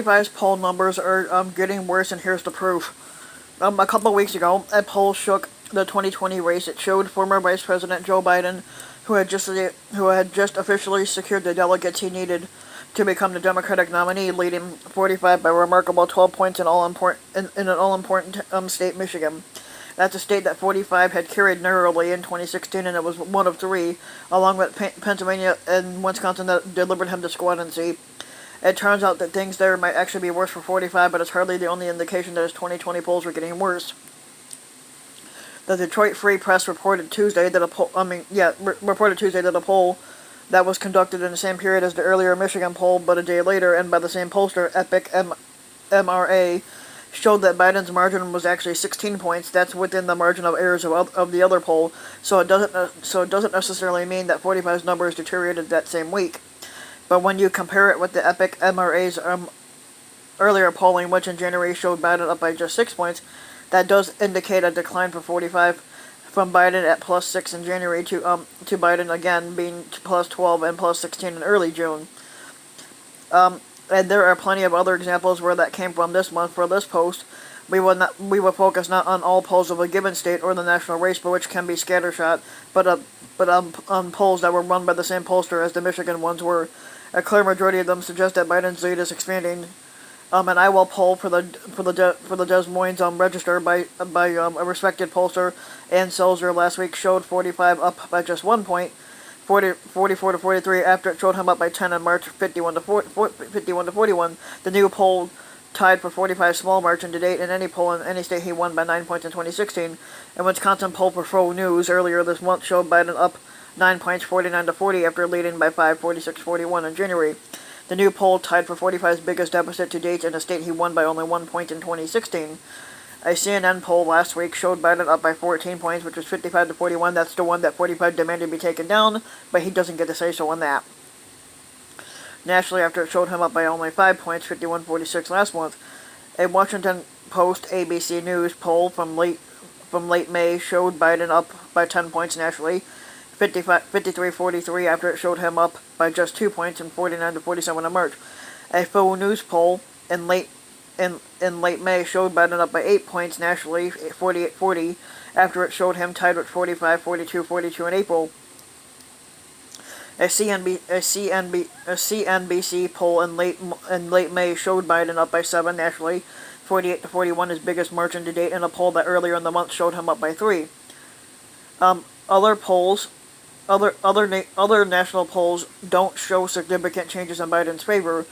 45's poll numbers are getting worse, and here's the proof. A couple of weeks ago, a poll shook the 2020 race. It showed former Vice President Joe Biden, who had just officially secured the delegates he needed to become the Democratic nominee, leading 45 by a remarkable 12 points in an all-important state, Michigan. That's a state that 45 had carried narrowly in 2016, and it was one of three, along with Pennsylvania and Wisconsin, that delivered him the squadancy. It turns out that things there might actually be worse for 45, but it's hardly the only indication that his 2020 polls were getting worse. The Detroit Free Press reported Tuesday that a poll that was conducted in the same period as the earlier Michigan poll, but a day later, and by the same pollster, Epic MRA, showed that Biden's margin was actually 16 points. That's within the margin of errors of the other poll, so it doesn't necessarily mean that 45's numbers deteriorated that same week. But when you compare it with the Epic MRA's earlier polling, which in January showed Biden up by just 6 points, that does indicate a decline for 45 from Biden at plus 6 in January to Biden again being plus 12 and plus 16 in early June. And there are plenty of other examples where that came from this month. For this post, we will focus not on all polls of a given state or the national race, but which can be scattershot, but on polls that were run by the same pollster as the Michigan ones were. A clear majority of them suggest that Biden's lead is expanding. An Iowa poll for the Des Moines Register by a respected pollster, Ann Selzer, last week showed 45 up by just 1 point, 44 to 43 after it showed him up by 10 in March, 51 to 41. The new poll tied for 45's small margin to date in any poll in any state he won by 9 points in 2016. And Wisconsin poll for Faux News earlier this month showed Biden up 9 points, 49 to 40 after leading by 5, 46-41 in January. The new poll tied for 45's biggest deficit to date in a state he won by only 1 point in 2016. A CNN poll last week showed Biden up by 14 points, which was 55 to 41. That's the one that 45 demanded be taken down, but he doesn't get to say so on that. Nationally, after it showed him up by only 5 points, 51-46 last month, a Washington Post ABC News poll from late May showed Biden up by 10 points nationally, 53-43 after it showed him up by just 2 points, and 49 to 47 in March. A Faux News poll in late May showed Biden up by 8 points nationally, 48-40, after it showed him tied with 45, 42, 42 in April. A CNBC poll in late May showed Biden up by 7 nationally, 48 to 41, his biggest margin to date, in a poll that earlier in the month showed him up by 3. Other national polls don't show significant changes in Biden's favor.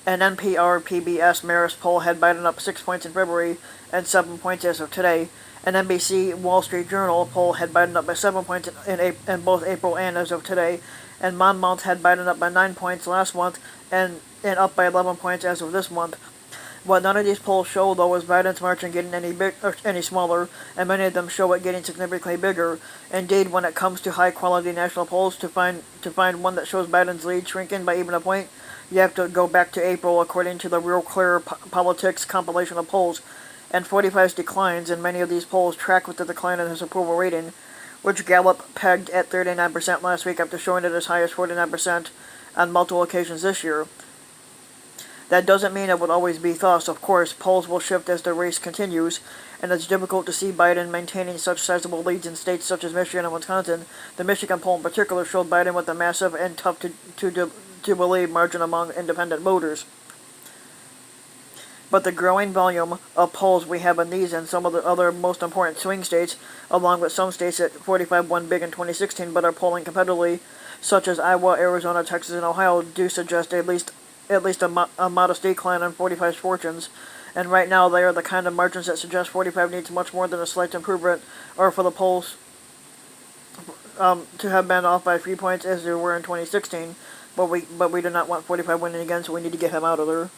An NPR PBS Marist poll had Biden up 6 points in February and 7 points as of today. An NBC Wall Street Journal poll had Biden up by 7 points in both April and as of today. And Monmouth had Biden up by 9 points last month and up by 11 points as of this month. What none of these polls show, though, is Biden's margin getting any smaller, and many of them show it getting significantly bigger. Indeed, when it comes to high-quality national polls, to find one that shows Biden's lead shrinking by even a point, you have to go back to April, according to the Real Clear Politics compilation of polls. And 45's declines in many of these polls track with the decline in his approval rating, which Gallup pegged at 39% last week after showing it as high as 49% on multiple occasions this year. That doesn't mean it would always be thus. Of course, polls will shift as the race continues, and it's difficult to see Biden maintaining such sizable leads in states such as Michigan and Wisconsin. The Michigan poll in particular showed Biden with a massive and tough to believe margin among independent voters. But the growing volume of polls we have in these and some of the other most important swing states, along with some states that 45 won big in 2016 but are polling competitively, such as Iowa, Arizona, Texas, and Ohio, do suggest at least a modest decline in 45's fortunes. And right now they are the kind of margins that suggest 45 needs much more than a slight improvement, or for the polls to have been off by a few points as they were in 2016. But we do not want 45 winning again, so we need to get him out of there.